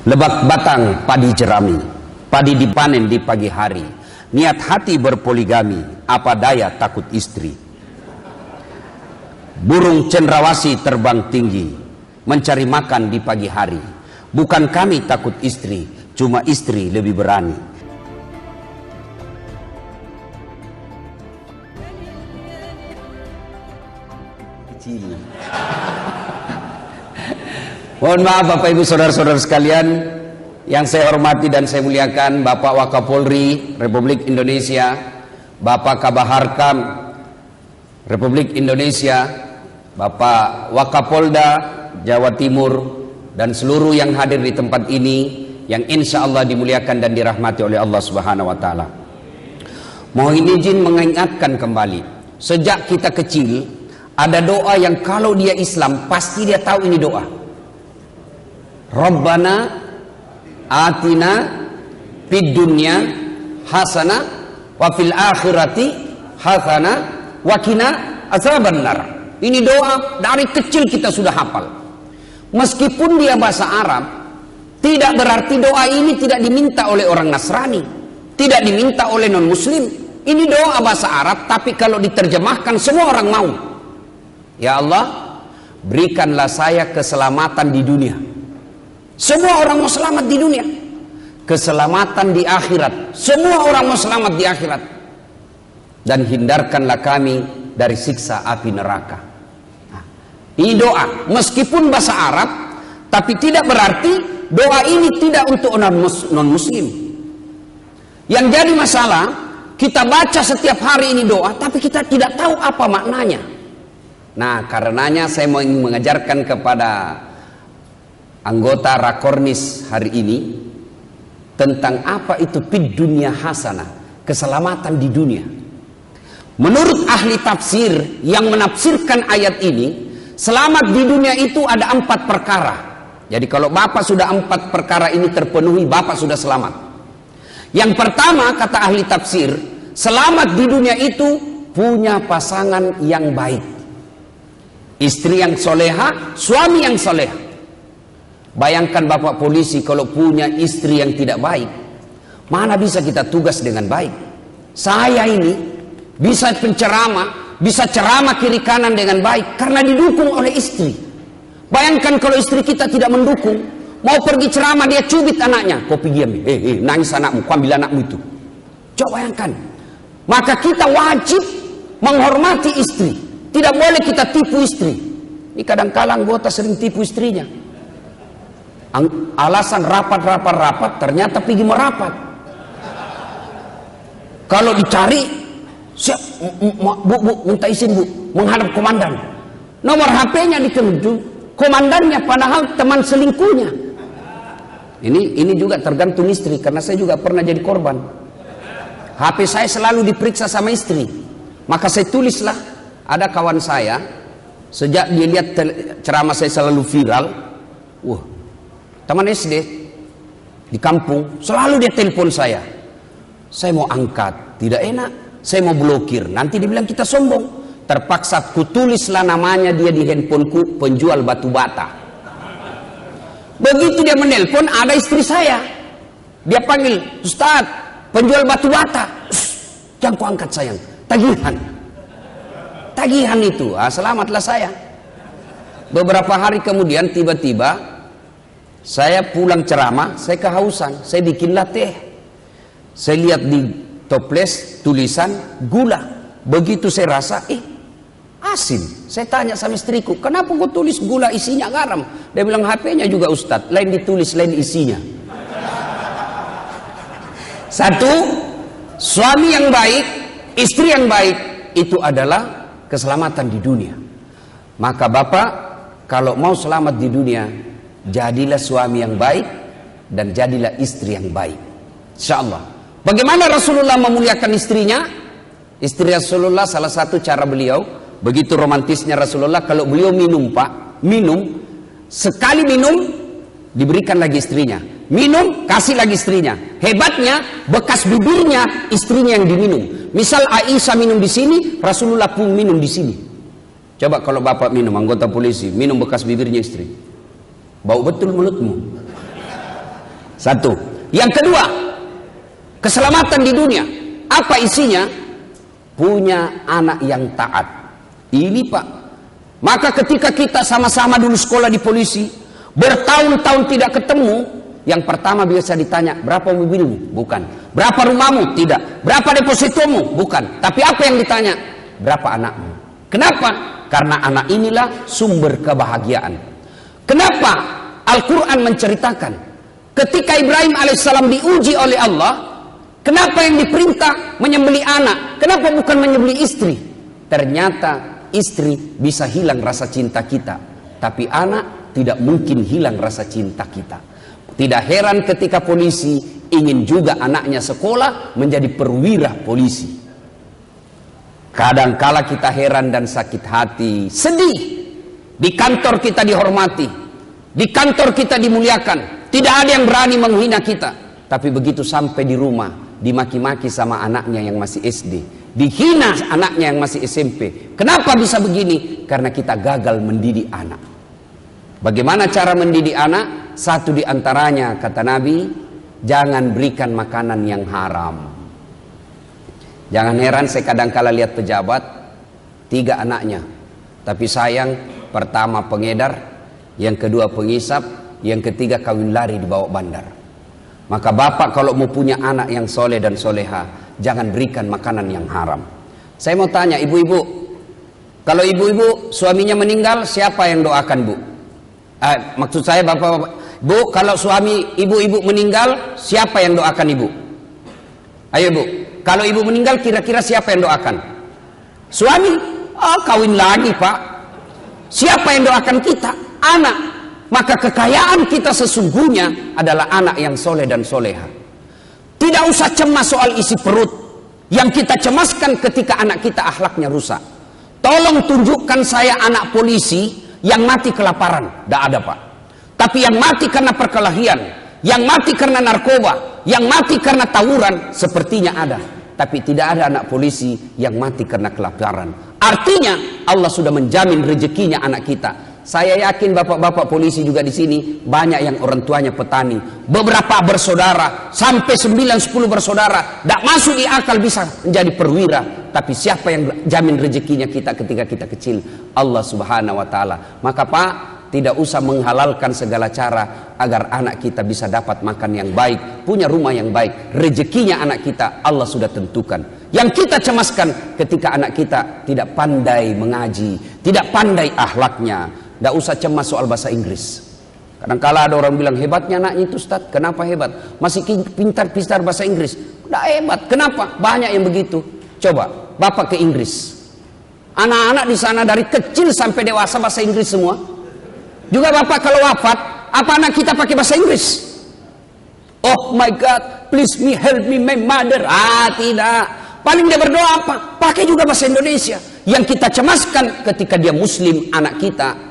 Lebak batang padi jerami, padi dipanen di pagi hari. Niat hati berpoligami, apa daya takut istri. Burung cendrawasih terbang tinggi, mencari makan di pagi hari. Bukan kami takut istri, cuma istri lebih berani. Mohon maaf Bapak Ibu Saudara-saudara sekalian yang saya hormati dan saya muliakan, Bapak Wakapolri Republik Indonesia, Bapak Kabaharkam Republik Indonesia, Bapak Wakapolda Jawa Timur, dan seluruh yang hadir di tempat ini yang insya Allah dimuliakan dan dirahmati oleh Allah Subhanahu wa Ta'ala. Mohon izin mengingatkan kembali, sejak kita kecil ada doa yang kalau dia Islam pasti dia tahu ini doa. Rabbana atina fid dunya hasanah wa fil akhirati hasanah wa qina azabannar. Ini doa dari kecil kita sudah hafal. Meskipun dia bahasa Arab, tidak berarti doa ini tidak diminta oleh orang Nasrani, tidak diminta oleh non muslim. Ini doa bahasa Arab, tapi kalau diterjemahkan semua orang mau. Ya Allah, berikanlah saya keselamatan di dunia. Semua orang mau selamat di dunia. Keselamatan di akhirat. Semua orang mau selamat di akhirat. Dan hindarkanlah kami dari siksa api neraka. Nah, ini doa. Meskipun bahasa Arab, tapi tidak berarti doa ini tidak untuk non-muslim. Yang jadi masalah, kita baca setiap hari ini doa, tapi kita tidak tahu apa maknanya. Nah, karenanya saya mau mengajarkan kepada anggota Rakornis hari ini tentang apa itu fid dunya hasanah, keselamatan di dunia. Menurut ahli tafsir yang menafsirkan ayat ini, selamat di dunia itu ada 4 perkara. Jadi kalau Bapak sudah 4 perkara ini terpenuhi, Bapak sudah selamat. Yang pertama, kata ahli tafsir, selamat di dunia itu punya pasangan yang baik, istri yang soleha, suami yang soleha. Bayangkan Bapak polisi kalau punya istri yang tidak baik, mana bisa kita tugas dengan baik? Saya ini bisa penceramah, bisa ceramah kiri kanan dengan baik karena didukung oleh istri. Bayangkan kalau istri kita tidak mendukung, mau pergi ceramah dia cubit anaknya, kau pergi ambil, nangis anakmu, kau ambil anakmu itu. Coba bayangkan. Maka kita wajib menghormati istri, tidak boleh kita tipu istri. Ini kadang-kadang anggota sering tipu istrinya. Alasan rapat, ternyata pergi merapat. Kalau dicari, siap, bu, minta izin bu, menghadap komandan. Nomor HP-nya dikemudian, komandannya padahal teman selingkuhnya. Ini juga tergantung istri, karena saya juga pernah jadi korban. HP saya selalu diperiksa sama istri. Maka saya tulislah, ada kawan saya, sejak dia lihat ceramah saya selalu viral, teman SD di kampung, selalu dia telepon saya. Saya mau angkat, tidak enak. Saya mau blokir, nanti dia bilang kita sombong. Terpaksa kutulislah namanya dia di handphoneku, penjual batu bata. Begitu dia menelpon, ada istri saya. Dia panggil, Ustaz, penjual batu bata. Jangan ku angkat sayang, tagihan. Tagihan itu, selamatlah saya. Beberapa hari kemudian tiba-tiba saya pulang ceramah, saya kehausan, saya bikinlah teh. Saya lihat di toples tulisan gula. Begitu saya rasa, asin. Saya tanya sama istriku, kenapa kau tulis gula isinya garam? Dia bilang HP-nya juga Ustadz, lain ditulis, lain isinya. Satu, suami yang baik, istri yang baik, itu adalah keselamatan di dunia. Maka Bapak, kalau mau selamat di dunia, jadilah suami yang baik dan jadilah istri yang baik, insyaallah. Bagaimana Rasulullah memuliakan istrinya? Istri Rasulullah, salah satu cara beliau, begitu romantisnya Rasulullah, kalau beliau minum sekali minum diberikan lagi istrinya, minum kasih lagi istrinya. Hebatnya bekas bibirnya istrinya yang diminum. Misal Aisyah minum di sini, Rasulullah pun minum di sini. Coba kalau Bapak minum, anggota polisi minum bekas bibirnya istri, bau betul mulutmu. Satu. Yang kedua, keselamatan di dunia. Apa isinya? Punya anak yang taat. Ini Pak. Maka ketika kita sama-sama dulu sekolah di polisi, bertahun-tahun tidak ketemu, yang pertama biasa ditanya, berapa mobilmu? Bukan. Berapa rumahmu? Tidak. Berapa depositomu? Bukan. Tapi apa yang ditanya? Berapa anakmu? Kenapa? Karena anak inilah sumber kebahagiaan. Kenapa Al-Quran menceritakan ketika Ibrahim alaihissalam diuji oleh Allah, kenapa yang diperintah menyembelih anak? Kenapa bukan menyembelih istri? Ternyata istri bisa hilang rasa cinta kita, tapi anak tidak mungkin hilang rasa cinta kita. Tidak heran ketika polisi ingin juga anaknya sekolah menjadi perwira polisi. Kadangkala kita heran dan sakit hati, sedih. Di kantor kita dihormati, di kantor kita dimuliakan, tidak ada yang berani menghina kita. Tapi begitu sampai di rumah, dimaki-maki sama anaknya yang masih SD, dihina anaknya yang masih SMP. Kenapa bisa begini? Karena kita gagal mendidik anak. Bagaimana cara mendidik anak? Satu di antaranya, kata Nabi, jangan berikan makanan yang haram. Jangan heran saya kadangkala lihat pejabat, 3 anaknya, tapi sayang, pertama pengedar, yang kedua pengisap, yang ketiga kawin lari di bawah bandar. Maka bapak kalau mau punya anak yang soleh dan soleha, jangan berikan makanan yang haram. Saya mau tanya ibu-ibu, kalau ibu-ibu suaminya meninggal, siapa yang doakan bu? Maksud saya bapak-bapak, bu, kalau suami ibu-ibu meninggal, siapa yang doakan ibu? Ayo bu, kalau ibu meninggal kira-kira siapa yang doakan? Suami? Kawin lagi pak. Siapa yang doakan kita? Anak. Maka kekayaan kita sesungguhnya adalah anak yang soleh dan soleha. Tidak usah cemas soal isi perut. Yang kita cemaskan ketika anak kita akhlaknya rusak. Tolong tunjukkan saya anak polisi yang mati kelaparan. Tidak ada pak. Tapi yang mati karena perkelahian, yang mati karena narkoba, yang mati karena tawuran, sepertinya ada. Tapi tidak ada anak polisi yang mati karena kelaparan. Artinya Allah sudah menjamin rezekinya anak kita. Saya yakin bapak-bapak polisi juga di sini banyak yang orang tuanya petani, beberapa bersaudara, sampai 9-10 bersaudara. Tidak masuk di akal bisa menjadi perwira. Tapi siapa yang jamin rezekinya kita ketika kita kecil? Allah subhanahu wa ta'ala. Maka pak, tidak usah menghalalkan segala cara agar anak kita bisa dapat makan yang baik, punya rumah yang baik. Rezekinya anak kita Allah sudah tentukan. Yang kita cemaskan ketika anak kita tidak pandai mengaji, tidak pandai akhlaknya. Tidak usah cemas soal bahasa Inggris. Kadang-kala ada orang bilang, hebatnya anaknya itu Ustaz. Kenapa hebat? Masih pintar-pintar bahasa Inggris. Tidak hebat. Kenapa? Banyak yang begitu. Coba bapak ke Inggris, anak-anak di sana dari kecil sampai dewasa bahasa Inggris semua. Juga bapak kalau wafat, apa anak kita pakai bahasa Inggris? Oh my God, please me, help me, my mother. Tidak. Paling dia berdoa apa? Pakai juga bahasa Indonesia. Yang kita cemaskan ketika dia muslim, anak kita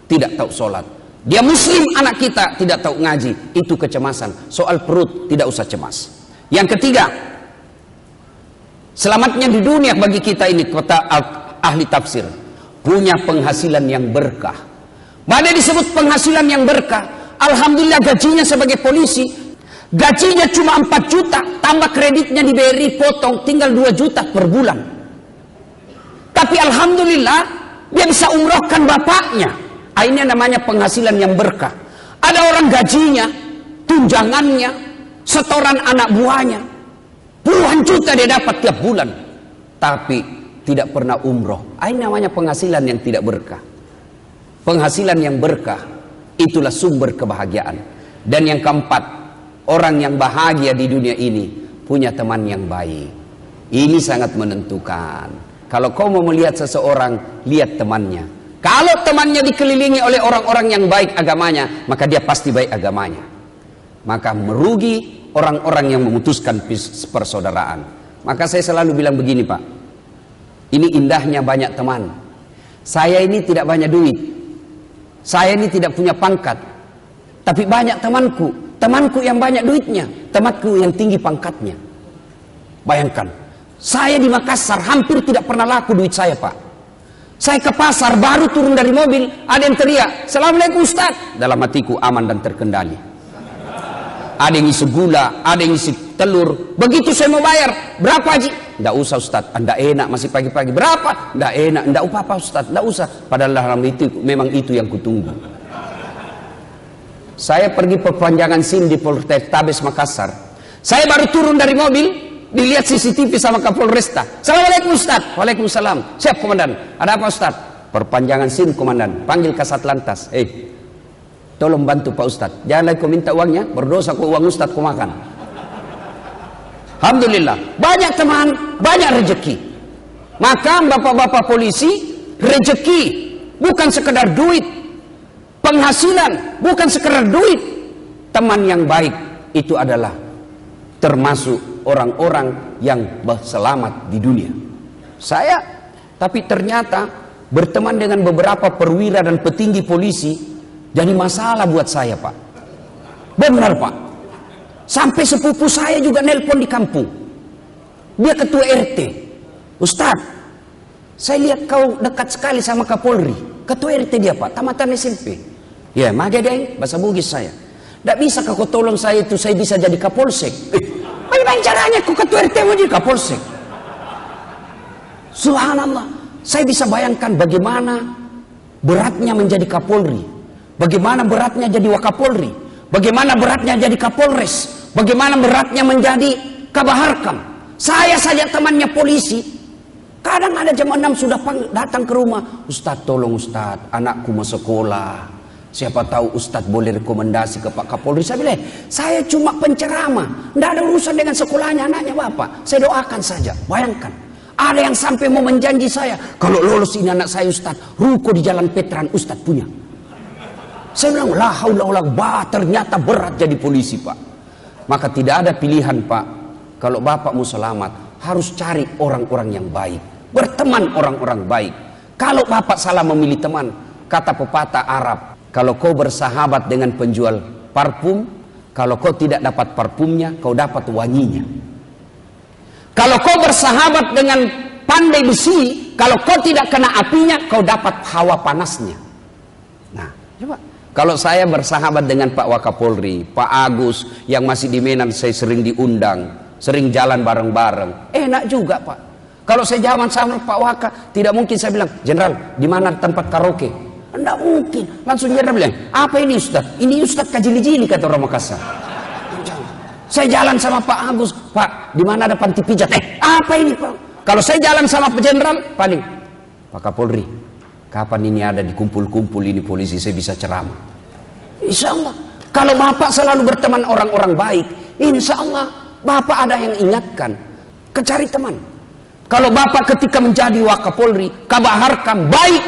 tidak tahu sholat. Dia muslim, anak kita tidak tahu ngaji. Itu kecemasan. Soal perut tidak usah cemas. Yang ketiga, selamatnya di dunia bagi kita ini, kata ahli tafsir, punya penghasilan yang berkah. Mana disebut penghasilan yang berkah? Alhamdulillah gajinya sebagai polisi, gajinya cuma 4 juta, tambah kreditnya di BRI potong, tinggal 2 juta per bulan. Tapi alhamdulillah dia bisa umrohkan bapaknya. Ini namanya penghasilan yang berkah. Ada orang gajinya, tunjangannya, setoran anak buahnya, puluhan juta dia dapat tiap bulan, tapi tidak pernah umroh. Ini namanya penghasilan yang tidak berkah. Penghasilan yang berkah itulah sumber kebahagiaan. Dan yang keempat, orang yang bahagia di dunia ini punya teman yang baik. Ini sangat menentukan. Kalau kau mau melihat seseorang, lihat temannya. Kalau temannya dikelilingi oleh orang-orang yang baik agamanya, maka dia pasti baik agamanya. Maka merugi orang-orang yang memutuskan persaudaraan. Maka saya selalu bilang begini pak, ini indahnya banyak teman. Saya ini tidak banyak duit, saya ini tidak punya pangkat, tapi banyak temanku. Temanku yang banyak duitnya, temanku yang tinggi pangkatnya. Bayangkan, saya di Makassar hampir tidak pernah laku duit saya pak. Saya ke pasar, baru turun dari mobil, ada yang teriak, "Assalamualaikum Ustaz." Dalam hatiku aman dan terkendali. ada yang isi gula, ada yang isi telur. Begitu saya mau bayar, berapa Haji? Nggak usah Ustaz, Anda enak masih pagi-pagi. Berapa? Nggak enak, nggak apa-apa Ustaz, nggak usah. Padahal dalam itu memang itu yang kutunggu. Saya pergi perpanjangan SIM di Polrestabes Makassar. Saya baru turun dari mobil, dilihat CCTV sama Kapolresta. Assalamualaikum Ustaz. Waalaikumsalam. Siap komandan. Ada apa Ustaz? Perpanjangan SIM komandan. Panggil Kasat Lantas. Tolong bantu Pak Ustaz. Jangan lagi kau minta uangnya, berdosa kau uang Ustaz kau makan. Alhamdulillah, banyak teman, banyak rezeki. Maka bapak-bapak polisi, rezeki bukan sekedar duit, penghasilan bukan sekedar duit. Teman yang baik itu adalah termasuk orang-orang yang selamat di dunia. Tapi ternyata berteman dengan beberapa perwira dan petinggi polisi jadi masalah buat saya Pak. Benar Pak. Sampai sepupu saya juga nelpon di kampung. Dia ketua RT. Ustaz, saya lihat kau dekat sekali sama Kapolri. Ketua RT dia Pak, tamatan SMP. Ya, Magedeng, bahasa Bugis saya. Tidak bisa kau tolong saya itu, saya bisa jadi Kapolsek. Bagaimana caranya kau ketua RT mau jadi Kapolsek? Subhanallah. Saya bisa bayangkan bagaimana beratnya menjadi Kapolri. Bagaimana beratnya jadi Wakapolri, bagaimana beratnya jadi Kapolres, bagaimana beratnya menjadi Kabaharkam. Saya saja temannya polisi, kadang ada jam 6 sudah datang ke rumah. Ustaz, tolong Ustaz, anakku mau sekolah. Siapa tahu Ustaz boleh rekomendasi ke Pak Kapolri. Saya bilang, saya cuma penceramah, tidak ada urusan dengan sekolahnya anaknya Bapak. Saya doakan saja. Bayangkan, ada yang sampai mau menjanji saya, kalau lolos ini anak saya Ustaz, ruko di Jalan Petran Ustaz punya. Saya bilang, la haula wala quwata, ternyata berat jadi polisi Pak. Maka tidak ada pilihan Pak. Kalau Bapak mau selamat, harus cari orang-orang yang baik. Berteman orang-orang baik. Kalau Bapak salah memilih teman, kata pepatah Arab, kalau kau bersahabat dengan penjual parfum, kalau kau tidak dapat parfumnya, kau dapat wanginya. Kalau kau bersahabat dengan pandai besi, kalau kau tidak kena apinya, kau dapat hawa panasnya. Nah, coba. Kalau saya bersahabat dengan Pak Wakapolri, Pak Agus yang masih di Medan, saya sering diundang, sering jalan bareng-bareng. Enak juga Pak. Kalau saya jalan sama Pak Waka, tidak mungkin saya bilang, Jenderal, di mana tempat karaoke? Tidak mungkin. Langsung Jenderal bilang, apa ini Ustaz? Ini Ustaz kajili-jili kata orang Makassar. Saya jalan sama Pak Agus, Pak, di mana ada panti pijat? Apa ini Pak? Kalau saya jalan sama Pak Jenderal, paling Pak Kapolri, kapan ini ada di kumpul-kumpul ini polisi saya bisa ceramah. Insya Allah. Kalau Bapak selalu berteman orang-orang baik, insya Allah Bapak ada yang ingatkan. Kecari teman. Kalau Bapak ketika menjadi Wakapolri, Kabaharkam baik,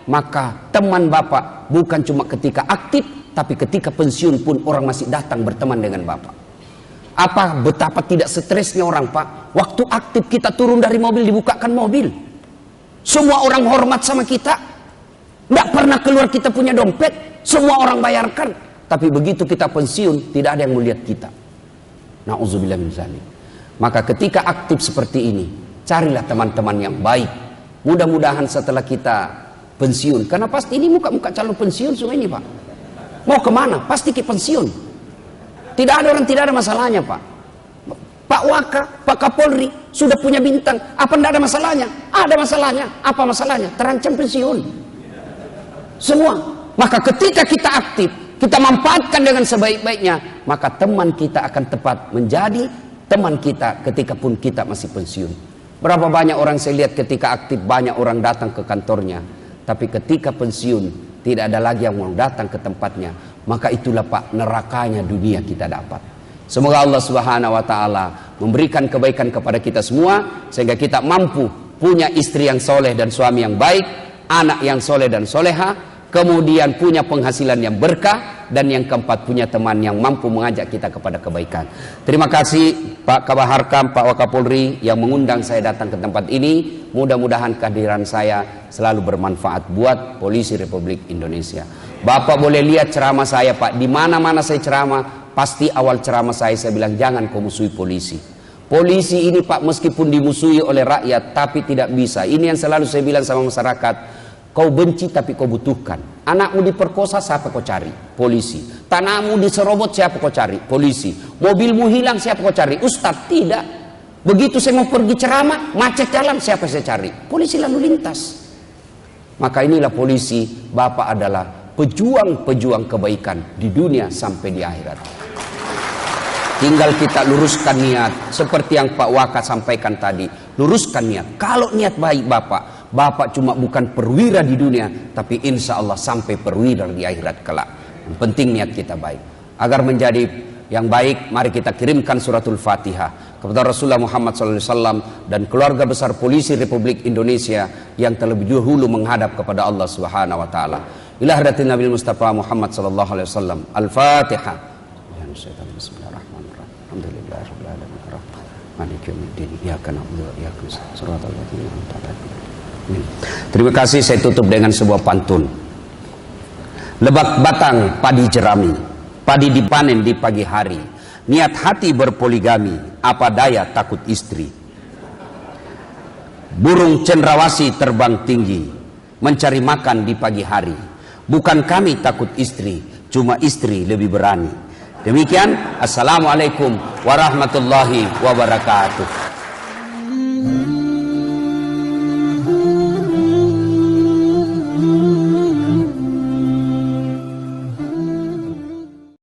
maka teman Bapak bukan cuma ketika aktif, tapi ketika pensiun pun orang masih datang berteman dengan Bapak. Apa betapa tidak stresnya orang Pak. Waktu aktif kita turun dari mobil, dibukakan mobil. Semua orang hormat sama kita. Tidak pernah keluar kita punya dompet. Semua orang bayarkan. Tapi begitu kita pensiun, tidak ada yang melihat kita. Na'udzubillah min dzalik. Maka ketika aktif seperti ini, carilah teman-teman yang baik. Mudah-mudahan setelah kita pensiun, karena pasti ini muka-muka calon pensiun semua ini Pak. Mau kemana? Pasti ke pensiun. Tidak ada orang tidak ada masalahnya Pak. Pak Waka, Pak Kapolri sudah punya bintang. Apa tidak ada masalahnya? Ada masalahnya. Apa masalahnya? Terancam pensiun. Semua. Maka ketika kita aktif, kita manfaatkan dengan sebaik-baiknya, maka teman kita akan tepat menjadi teman kita ketika pun kita masih pensiun. Berapa banyak orang saya lihat ketika aktif banyak orang datang ke kantornya, tapi ketika pensiun tidak ada lagi yang mau datang ke tempatnya. Maka itulah Pak, nerakanya dunia kita dapat. Semoga Allah Subhanahu wa taala memberikan kebaikan kepada kita semua sehingga kita mampu punya istri yang soleh dan suami yang baik, anak yang soleh dan soleha, kemudian punya penghasilan yang berkah, dan yang keempat punya teman yang mampu mengajak kita kepada kebaikan. Terima kasih Pak Kabaharkam, Pak Wakapolri yang mengundang saya datang ke tempat ini. Mudah-mudahan kehadiran saya selalu bermanfaat buat Polisi Republik Indonesia. Bapak boleh lihat ceramah saya Pak, di mana-mana saya ceramah, pasti awal ceramah saya bilang jangan kau musuhi polisi. Polisi ini Pak meskipun dimusuhi oleh rakyat tapi tidak bisa. Ini yang selalu saya bilang sama masyarakat. Kau benci tapi kau butuhkan. Anakmu diperkosa, siapa kau cari? Polisi. Tanahmu diserobot, siapa kau cari? Polisi. Mobilmu hilang, siapa kau cari? Ustadz. Tidak. Begitu saya mau pergi ceramah, macet jalan, siapa saya cari? Polisi lalu lintas. Maka inilah polisi. Bapak adalah pejuang-pejuang kebaikan di dunia sampai di akhirat. Tinggal kita luruskan niat. Seperti yang Pak Waka sampaikan tadi. Luruskan niat. Kalau niat baik Bapak cuma bukan perwira di dunia, tapi insya Allah sampai perwira di akhirat kelak. Yang penting niat kita baik. Agar menjadi yang baik, mari kita kirimkan suratul Fatihah kepada Rasulullah Muhammad SAW dan keluarga besar polisi Republik Indonesia yang terlebih dahulu menghadap kepada Allah Subhanahu Wa Taala. Ila hadratin Nabi Mustafa Muhammad Sallallahu Alaihi Wasallam. Al-Fatihah. Bismillahirrahmanirrahim. Alhamdulillahirabbil alamin. Maliki yaumiddin. Iyyaka na'budu wa iyyaka nasta'in. Shiratal ladzina an'amta 'alaihim. Terima kasih, saya tutup dengan sebuah pantun. Lebak batang padi jerami, padi dipanen di pagi hari. Niat hati berpoligami, apa daya takut istri. Burung cendrawasih terbang tinggi, mencari makan di pagi hari. Bukan kami takut istri, cuma istri lebih berani. Demikian, assalamualaikum warahmatullahi wabarakatuh.